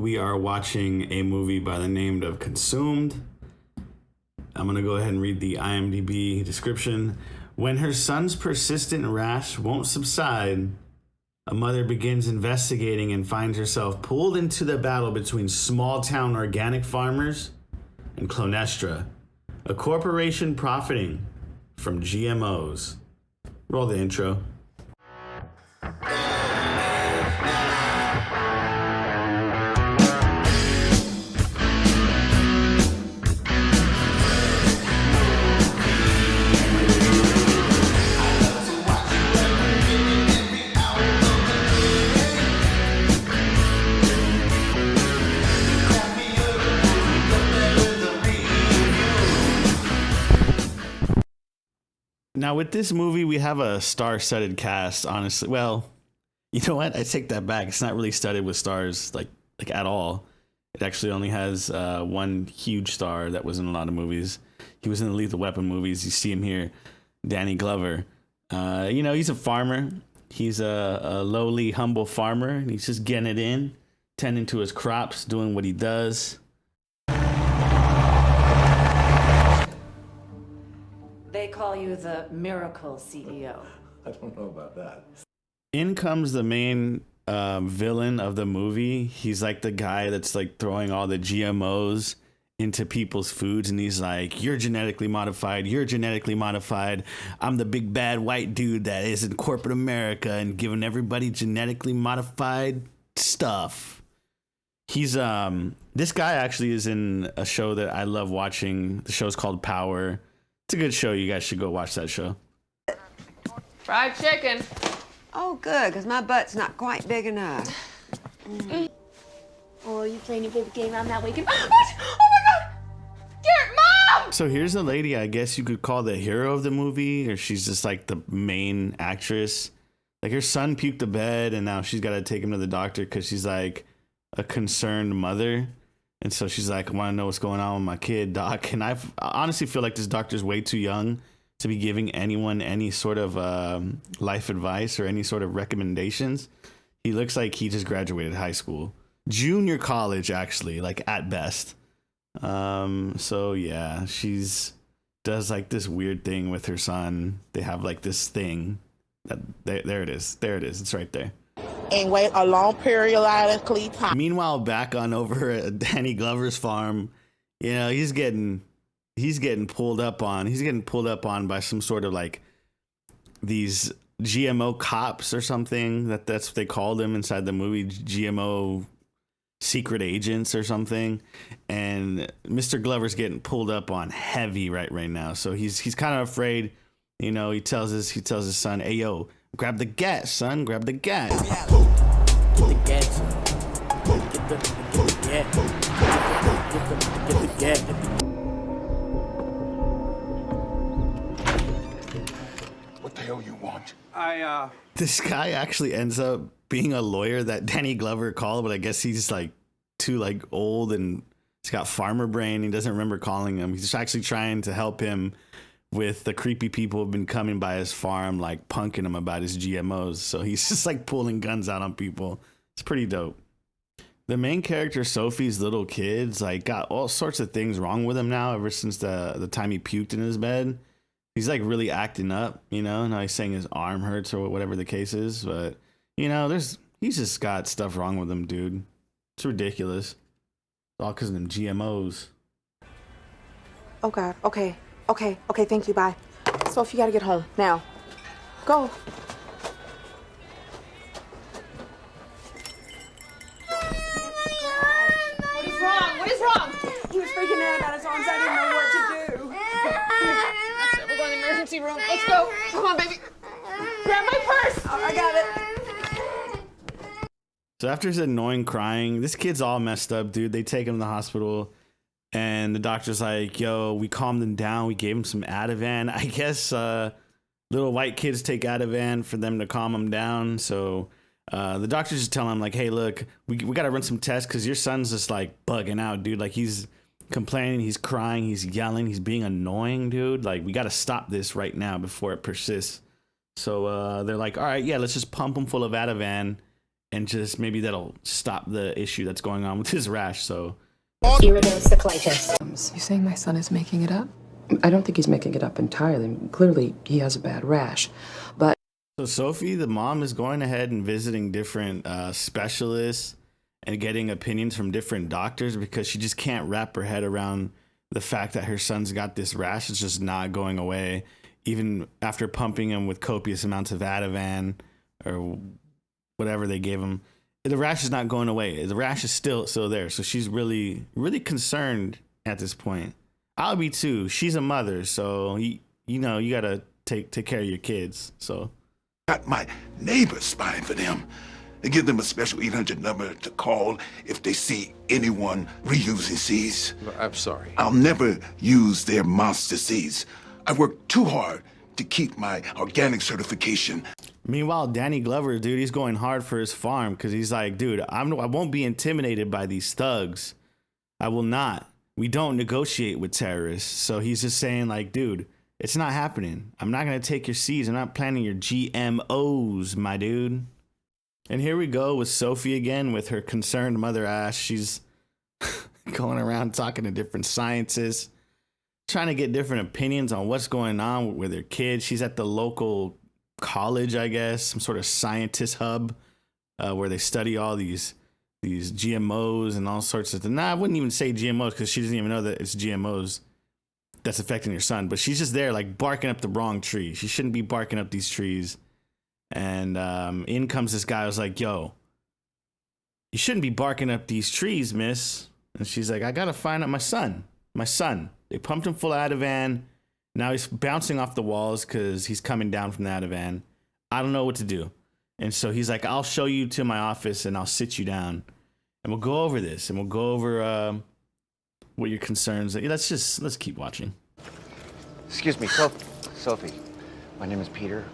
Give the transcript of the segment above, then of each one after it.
we are watching a movie by the name of Consumed. I'm going to go ahead and read the IMDb description. When her son's persistent rash won't subside, a mother begins investigating and finds herself pulled into the battle between small-town organic farmers and Clonestra, a corporation profiting from GMOs. Roll the intro. Now, with this movie, we have a star-studded cast, honestly. Well, you know what? I take that back. It's not really studded with stars, like at all. It actually only has one huge star that was in a lot of movies. He was in the Lethal Weapon movies. You see him here, Danny Glover. He's a farmer. He's a lowly, humble farmer, and he's just getting it in, tending to his crops, doing what he does. They call you the miracle CEO. I don't know about that. In comes the main villain of the movie. He's like the guy that's like throwing all the GMOs into people's foods, and he's like, you're genetically modified, I'm the big bad white dude that is in corporate America and giving everybody genetically modified stuff. He's this guy actually is in a show that I love watching. The show's called Power. It's a good show. You guys should go watch that show. Fried chicken. Oh, good, because my butt's not quite big enough. Oh, you playing your favorite game on that weekend? What? Oh my God! Garrett, Mom! So here's the lady I guess you could call the hero of the movie, or she's just like the main actress. Like her son puked the bed, and now she's got to take him to the doctor because she's like a concerned mother. And so she's like, I want to know what's going on with my kid, doc. And I honestly feel like this doctor's way too young to be giving anyone any sort of life advice or any sort of recommendations. He looks like he just graduated high school. Junior college, actually, like at best. So yeah, she's does like this weird thing with her son. They have like this thing. There it is. It's right there. And wait a long periodically time. Meanwhile, back on over at Danny Glover's farm, he's getting pulled up on. He's getting pulled up on by some sort of like these GMO cops or something. That's what they called them inside the movie, GMO secret agents or something. And Mr. Glover's getting pulled up on heavy right now. So he's kind of afraid. He tells his son, "Hey yo, grab the gas, son. Grab the gas." Get the gas. Get the gas. Get the gas. What the hell you want? This guy actually ends up being a lawyer that Danny Glover called, but I guess he's like too like old and he's got farmer brain. He doesn't remember calling him. He's actually trying to help him with the creepy people who've been coming by his farm, like punking him about his GMOs. So he's just like pulling guns out on people. It's pretty dope. The main character, Sophie's little kids, like got all sorts of things wrong with him now ever since the time he puked in his bed. He's like really acting up, now he's saying his arm hurts or whatever the case is. But, he's just got stuff wrong with him, dude. It's ridiculous. It's all because of them GMOs. Oh, God. Okay, thank you, bye. Sophie, you gotta get home, now. Go. What is wrong? He was freaking out about his arms. I didn't know what to do. That's it. We're going to the emergency room. Let's go. Come on, baby. Grab my purse. Oh, I got it. So after his annoying crying, this kid's all messed up, dude. They take him to the hospital. And the doctor's like, yo, we calmed him down. We gave him some Ativan. I guess little white kids take Ativan for them to calm them down. So the doctor's just telling him, like, hey, look, we got to run some tests because your son's just, like, bugging out, dude. Like, he's complaining, he's crying, he's yelling, he's being annoying, dude. Like, we got to stop this right now before it persists. So they're like, all right, yeah, let's just pump him full of Ativan and just maybe that'll stop the issue that's going on with his rash. So Iridocyclitis. You saying my son is making it up? I don't think he's making it up entirely. Clearly, he has a bad rash. But so Sophie, the mom, is going ahead and visiting different specialists and getting opinions from different doctors because she just can't wrap her head around the fact that her son's got this rash. It's just not going away, even after pumping him with copious amounts of Ativan or whatever they gave him. The rash is not going away. The rash is still there. So she's really, really concerned at this point. I'll be too. She's a mother, so you gotta take care of your kids. So Got my neighbors spying for them. They give them a special 800 number to call if they see anyone reusing seeds. I'm sorry. I'll never use their monster seeds. I worked too hard to keep my organic certification. Meanwhile, Danny Glover, dude, he's going hard for his farm because he's like, dude, I won't be intimidated by these thugs. I will not. We don't negotiate with terrorists. So he's just saying, like, dude, it's not happening. I'm not going to take your seeds. I'm not planting your GMOs, my dude. And here we go with Sophie again with her concerned mother Ash. She's going around talking to different scientists, trying to get different opinions on what's going on with her kids. She's at the local college, I guess, some sort of scientist hub where they study all these GMOs and all sorts of things. Nah, I wouldn't even say GMOs because she doesn't even know that it's GMOs that's affecting her son. But she's just there like barking up the wrong tree. She shouldn't be barking up these trees. And in comes this guy who's like, yo, you shouldn't be barking up these trees, miss. And she's like, I got to find out my son. They pumped him full of Ativan. Now he's bouncing off the walls because he's coming down from the Ativan. I don't know what to do. And so he's like, I'll show you to my office and I'll sit you down and we'll go over this and we'll go over what your concerns are. Let's keep watching. Excuse me, Sophie. My name is Peter.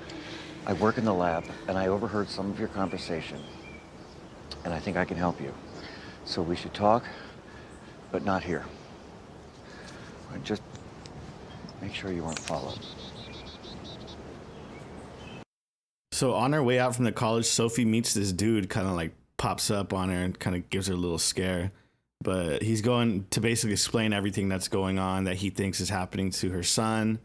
I work in the lab and I overheard some of your conversation and I think I can help you. So we should talk, but not here. Just make sure you aren't followed. So on her way out from the college, Sophie meets this dude, kind of like pops up on her and kind of gives her a little scare. But he's going to basically explain everything that's going on that he thinks is happening to her son.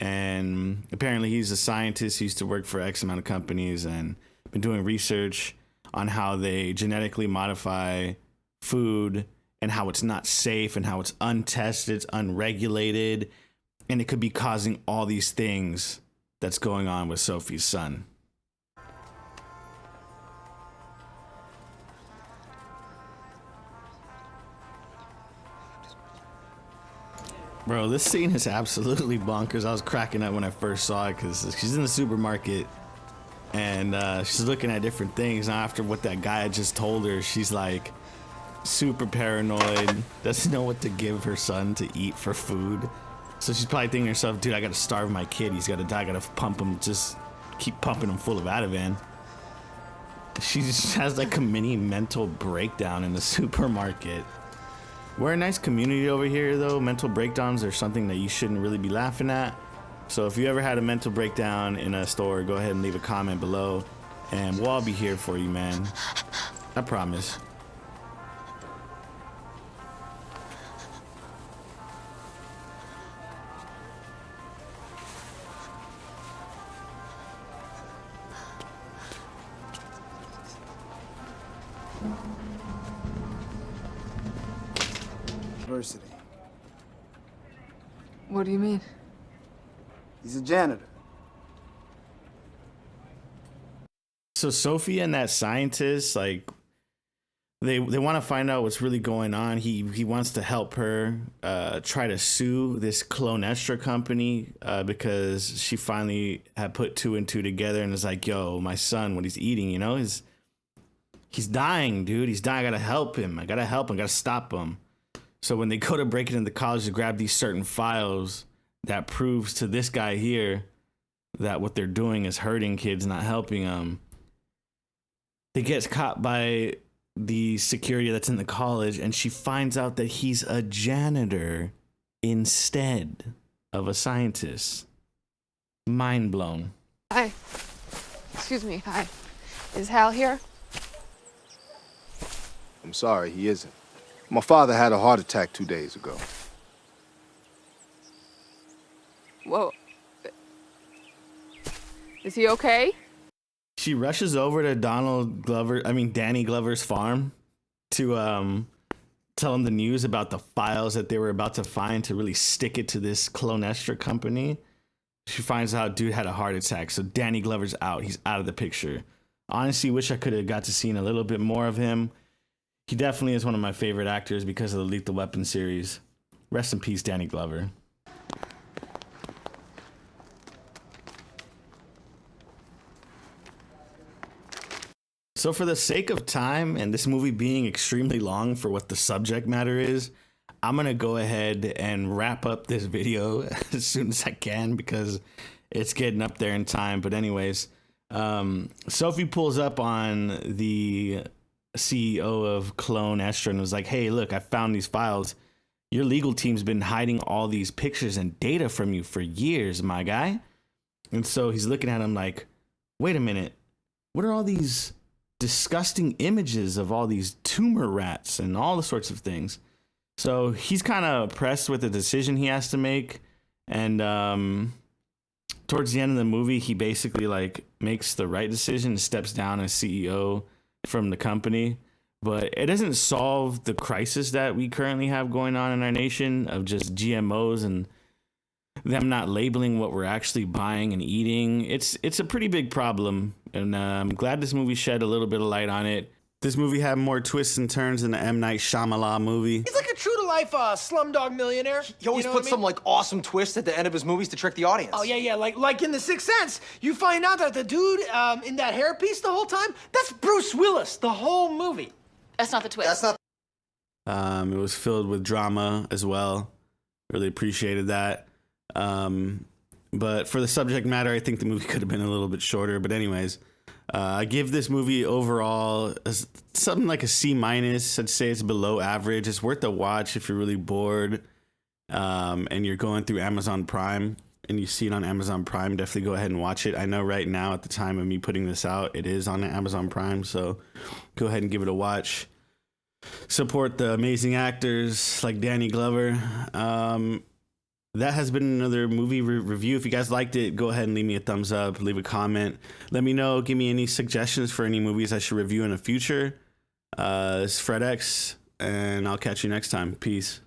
And apparently he's a scientist who used to work for X amount of companies and been doing research on how they genetically modify food and how it's not safe and how it's untested, it's unregulated. And it could be causing all these things that's going on with Sophie's son. Bro, this scene is absolutely bonkers. I was cracking up when I first saw it because she's in the supermarket and she's looking at different things. Now, after what that guy had just told her, she's like super paranoid, doesn't know what to give her son to eat for food. So she's probably thinking to herself, dude, I gotta starve my kid. He's gotta die. I gotta pump him, just keep pumping him full of Ativan. She just has like a mini mental breakdown in the supermarket. We're a nice community over here, though. Mental breakdowns are something that you shouldn't really be laughing at. So if you ever had a mental breakdown in a store, go ahead and leave a comment below. And we'll all be here for you, man. I promise. University. What do you mean? He's a janitor. So Sophie and that scientist, like, they want to find out what's really going on. He wants to help her try to sue this Clonestra company because she finally had put 2 and 2 together and is like, yo, my son, what he's eating, you know, he's dying, dude. He's dying. I gotta help him. I gotta stop him. So when they go to break it into the college to grab these certain files that proves to this guy here that what they're doing is hurting kids, not helping them, they get caught by the security that's in the college, and she finds out that he's a janitor instead of a scientist. Mind blown. Hi. Excuse me. Hi. Is Hal here? I'm sorry, he isn't. My father had a heart attack 2 days ago. Whoa. Is he okay? She rushes over to Danny Glover's farm to tell him the news about the files that they were about to find to really stick it to this Clonestra company. She finds out dude had a heart attack, so Danny Glover's out. He's out of the picture. Honestly, wish I could have got to see a little bit more of him. He definitely is one of my favorite actors because of the Lethal Weapon series. Rest in peace, Danny Glover. So for the sake of time and this movie being extremely long for what the subject matter is, I'm going to go ahead and wrap up this video as soon as I can because it's getting up there in time. But anyways, Sophie pulls up on the CEO of Clonestra and was like, hey, look, I found these files. Your legal team's been hiding all these pictures and data from you for years, my guy. And so he's looking at him like, wait a minute, what are all these disgusting images of all these tumor rats and all the sorts of things? So he's kind of pressed with the decision he has to make. And towards the end of the movie, he basically like makes the right decision, steps down as CEO from the company. But it doesn't solve the crisis that we currently have going on in our nation of just GMOs and them not labeling what we're actually buying and eating. It's a pretty big problem. And I'm glad this movie shed a little bit of light on it. This movie had more twists and turns than the M. Night Shyamalan movie. He's like a true-to-life Slumdog Millionaire. He always puts some like awesome twist at the end of his movies to trick the audience. Oh yeah, like in The Sixth Sense, you find out that the dude in that hairpiece the whole time, that's Bruce Willis, the whole movie. That's not the twist. That's not. It was filled with drama as well. Really appreciated that. But for the subject matter, I think the movie could have been a little bit shorter. But anyways, I give this movie overall something like a C-. I'd say it's below average. It's worth a watch if you're really bored and you're going through Amazon Prime and you see it on Amazon Prime. Definitely go ahead and watch it. I know right now at the time of me putting this out, it is on Amazon Prime. So go ahead and give it a watch. Support the amazing actors like Danny Glover. That has been another movie review. If you guys liked it, go ahead and leave me a thumbs up, leave a comment. Let me know, give me any suggestions for any movies I should review in the future. It's FredX, and I'll catch you next time. Peace.